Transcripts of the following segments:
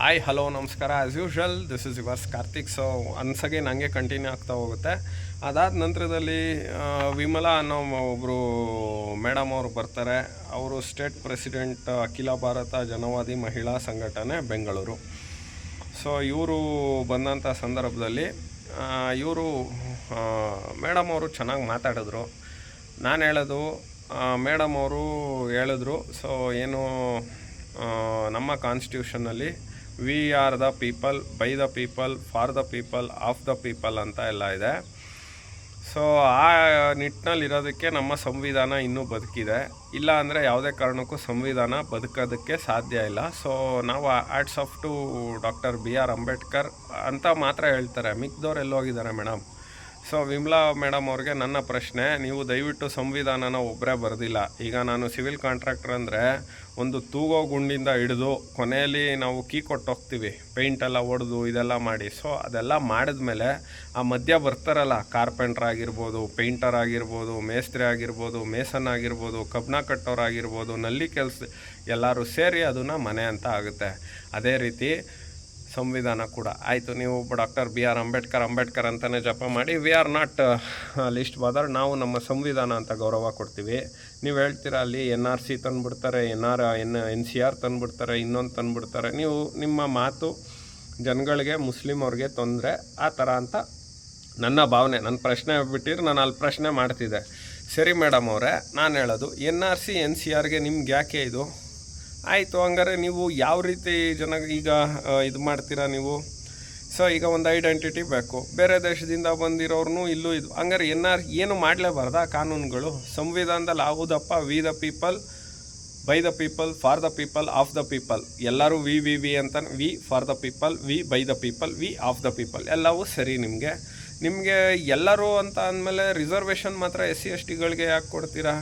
Hi hello ನಮಸ್ಕಾರ. As usual this is yours Karthik. So ಅನ್ಸಗೆ ನನಗೆ ಕಂಟಿನ್ಯೂ ಆಗ್ತಾ ಹೋಗುತ್ತೆ. ಅದಾದ ನಂತರದಲ್ಲಿ ವಿಮಲಾ ಅನ್ನೋ ಒಬ್ಬರು ಮೇಡಮ್ ಅವರು ಬರ್ತಾರೆ. ಅವರು ಸ್ಟೇಟ್ ಪ್ರೆಸಿಡೆಂಟ್ ಅಖಿಲ ಭಾರತ ಜನವಾದಿ ಮಹಿಳಾ ಸಂಘಟನೆ ಬೆಂಗಳೂರು. ಸೊ ಇವರು ಬಂದಂಥ ಸಂದರ್ಭದಲ್ಲಿ ಇವರು ಮೇಡಮ್ ಅವರು ಚೆನ್ನಾಗಿ ಮಾತಾಡಿದ್ರು. ನಾನು ಹೇಳೋದು, ಮೇಡಮ್ ಅವರು ಹೇಳಿದ್ರು, ಸೊ ಏನು ನಮ್ಮ ಕಾನ್ಸ್ಟಿಟ್ಯೂಷನಲ್ಲಿ we are the people, by the people, for the people, of the people ಅಂತ ಎಲ್ಲ ಇದೆ. ಸೊ ಆ ನಿಟ್ಟಿನಲ್ಲಿ ಇರೋದಕ್ಕೆ ನಮ್ಮ ಸಂವಿಧಾನ ಇನ್ನೂ ಬದುಕಿದೆ. ಇಲ್ಲ ಅಂದರೆ ಯಾವುದೇ ಕಾರಣಕ್ಕೂ ಸಂವಿಧಾನ ಬದುಕೋದಕ್ಕೆ ಸಾಧ್ಯ ಇಲ್ಲ. ಸೊ ನಾವು hats off to doctor B R Ambedkar ಅಂತ ಮಾತ್ರ ಹೇಳ್ತಾರೆ. ಮಿಕ್ದವ್ರು ಎಲ್ಲೋಗಿದ್ದಾರೆ ಮೇಡಮ್? ಸೊ ವಿಮಲಾ ಮೇಡಮ್ ಅವ್ರಿಗೆ ನನ್ನ ಪ್ರಶ್ನೆ, ನೀವು ದಯವಿಟ್ಟು ಸಂವಿಧಾನನ ಒಬ್ಬರೇ ಬರೆದಿಲ್ಲ. ಈಗ ನಾನು ಸಿವಿಲ್ ಕಾಂಟ್ರಾಕ್ಟರ್ ಅಂದರೆ ಒಂದು ತೂಗೋ ಗುಂಡಿಂದ ಹಿಡಿದು ಕೊನೆಯಲ್ಲಿ ನಾವು ಕೀ ಕೊಟ್ಟು ಹೋಗ್ತೀವಿ, ಪೇಂಟೆಲ್ಲ ಹೊಡೆದು ಇದೆಲ್ಲ ಮಾಡಿ. ಸೊ ಅದೆಲ್ಲ ಮಾಡಿದ್ಮೇಲೆ ಆ ಮಧ್ಯ ಬರ್ತಾರಲ್ಲ, ಕಾರ್ಪೆಂಟ್ರ್ ಆಗಿರ್ಬೋದು, ಪೇಂಟರ್ ಆಗಿರ್ಬೋದು, ಮೇಸ್ತ್ರಿ ಆಗಿರ್ಬೋದು, ಮೇಸನ್ ಆಗಿರ್ಬೋದು, ಕಬ್ಬಣ ಕಟ್ಟೋರಾಗಿರ್ಬೋದು, ನಲ್ಲಿ ಕೆಲಸ ಎಲ್ಲರೂ ಸೇರಿ ಅದನ್ನು ಮನೆ ಅಂತ ಆಗುತ್ತೆ. ಅದೇ ರೀತಿ ಸಂವಿಧಾನ ಕೂಡ ಆಯಿತು. ನೀವು ಡಾಕ್ಟರ್ ಬಿ ಆರ್ ಅಂಬೇಡ್ಕರ್ ಅಂತಲೇ ಜಪ ಮಾಡಿ, ವಿ ಆರ್ ನಾಟ್ ಲಿಸ್ಟ್ ಬಾದರ್, ನಾವು ನಮ್ಮ ಸಂವಿಧಾನ ಅಂತ ಗೌರವ ಕೊಡ್ತೀವಿ. ನೀವು ಹೇಳ್ತೀರಾ ಅಲ್ಲಿ NRC ತಂದುಬಿಡ್ತಾರೆ, NCR ತಂದುಬಿಡ್ತಾರೆ, ಇನ್ನೊಂದು ತಂದುಬಿಡ್ತಾರೆ. ನೀವು ನಿಮ್ಮ ಮಾತು ಜನಗಳಿಗೆ, ಮುಸ್ಲಿಮ್ ಅವ್ರಿಗೆ ತೊಂದರೆ ಆ ಥರ ಅಂತ ನನ್ನ ಭಾವನೆ. ನನ್ನ ಪ್ರಶ್ನೆ ಬಿಟ್ಟಿದ್ರೆ ನಾನು ಅಲ್ಲಿ ಪ್ರಶ್ನೆ ಮಾಡ್ತಿದ್ದೆ. ಸರಿ ಮೇಡಮ್ ಅವರೇ, ನಾನು ಹೇಳೋದು NRC NCRಗೆ ನಿಮ್ಗೆ ಯಾಕೆ ಇದು ಆಯಿತು? ಹಂಗಾರೆ ನೀವು ಯಾವ ರೀತಿ ಈಗ ಇದು ಮಾಡ್ತೀರಾ ನೀವು? ಸೊ ಈಗ ಒಂದು ಐಡೆಂಟಿಟಿ ಬೇಕು. ಬೇರೆ ದೇಶದಿಂದ ಬಂದಿರೋರ್ನು ಇಲ್ಲೂ ಇದು ಹಂಗಾರೆ ಏನು ಮಾಡಲೇಬಾರ್ದಾ ಕಾನೂನುಗಳು? ಸಂವಿಧಾನದಲ್ಲಿ ಆಗುದಪ್ಪ, we the people, by the people, for the people, of the people. ಎಲ್ಲರೂ ವಿ ಅಂತ, we for the people, we by the people, we of the people ಎಲ್ಲವೂ ಸರಿ. ನಿಮಗೆ ಎಲ್ಲರೂ ಅಂತ ಅಂದಮೇಲೆ ರಿಸರ್ವೇಷನ್ ಮಾತ್ರ SC/STಗಳಿಗೆ ಯಾಕೆ ಕೊಡ್ತೀರಾ?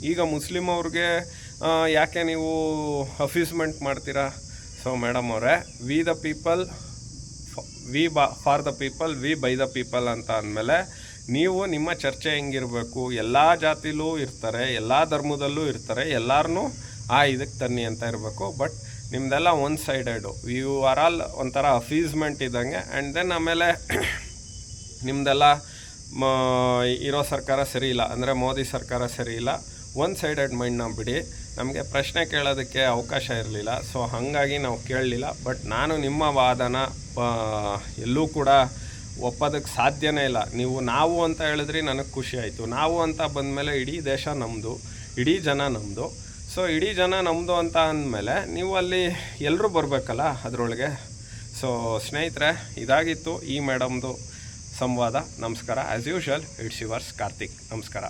ಈಗ ಮುಸ್ಲಿಮ್ ಅವ್ರಿಗೆ ಯಾಕೆ ನೀವು ಅಫೀಸ್ಮೆಂಟ್ ಮಾಡ್ತೀರಾ? ಸೊ ಮೇಡಮ್ ಅವರೇ, we the people, for the people, we by the people ಅಂತ ಅಂದಮೇಲೆ ನೀವು ನಿಮ್ಮ ಚರ್ಚೆ ಹೆಂಗಿರಬೇಕು? ಎಲ್ಲ ಜಾತಿಲೂ ಇರ್ತಾರೆ, ಎಲ್ಲ ಧರ್ಮದಲ್ಲೂ ಇರ್ತಾರೆ, ಎಲ್ಲರನ್ನೂ ಇದಕ್ಕೆ ತನ್ನಿ ಅಂತ ಇರಬೇಕು. ಬಟ್ ನಿಮ್ಮದೆಲ್ಲ one sided, you are all ಒಂಥರ ಅಫೀಸ್ಮೆಂಟ್ ಇದ್ದಂಗೆ. ಆ್ಯಂಡ್ ದೆನ್ ಆಮೇಲೆ ನಿಮ್ಮದೆಲ್ಲ ಇರೋ ಸರ್ಕಾರ ಸರಿ ಇಲ್ಲ ಅಂದರೆ ಮೋದಿ ಸರ್ಕಾರ ಸರಿ ಇಲ್ಲ, ಒನ್ ಸೈಡೆಡ್ ಮೈಂಡ್ನ ಬಿಡಿ. ನಮಗೆ ಪ್ರಶ್ನೆ ಕೇಳೋದಕ್ಕೆ ಅವಕಾಶ ಇರಲಿಲ್ಲ, ಸೊ ಹಾಗಾಗಿ ನಾವು ಕೇಳಲಿಲ್ಲ. ಬಟ್ ನಾನು ನಿಮ್ಮ ವಾದನ ಎಲ್ಲೂ ಕೂಡ ಒಪ್ಪೋದಕ್ಕೆ ಸಾಧ್ಯನೇ ಇಲ್ಲ. ನಾವು ಅಂತ ಹೇಳಿದ್ರಿ, ನನಗೆ ಖುಷಿ ಆಯಿತು. ನಾವು ಅಂತ ಬಂದಮೇಲೆ ಇಡೀ ದೇಶ ನಮ್ಮದು, ಇಡೀ ಜನ ನಮ್ಮದು. ಸೊ ಇಡೀ ಜನ ನಮ್ಮದು ಅಂತ ಅಂದಮೇಲೆ ನೀವು ಅಲ್ಲಿ ಎಲ್ಲರೂ ಬರಬೇಕಲ್ಲ ಅದರೊಳಗೆ. ಸೊ ಸ್ನೇಹಿತರೆ, ಇದಾಗಿತ್ತು ಈ ಮೇಡಮ್ದು ಸಂವಾದ. ನಮಸ್ಕಾರ. As usual it's yours Karthik. ನಮಸ್ಕಾರ.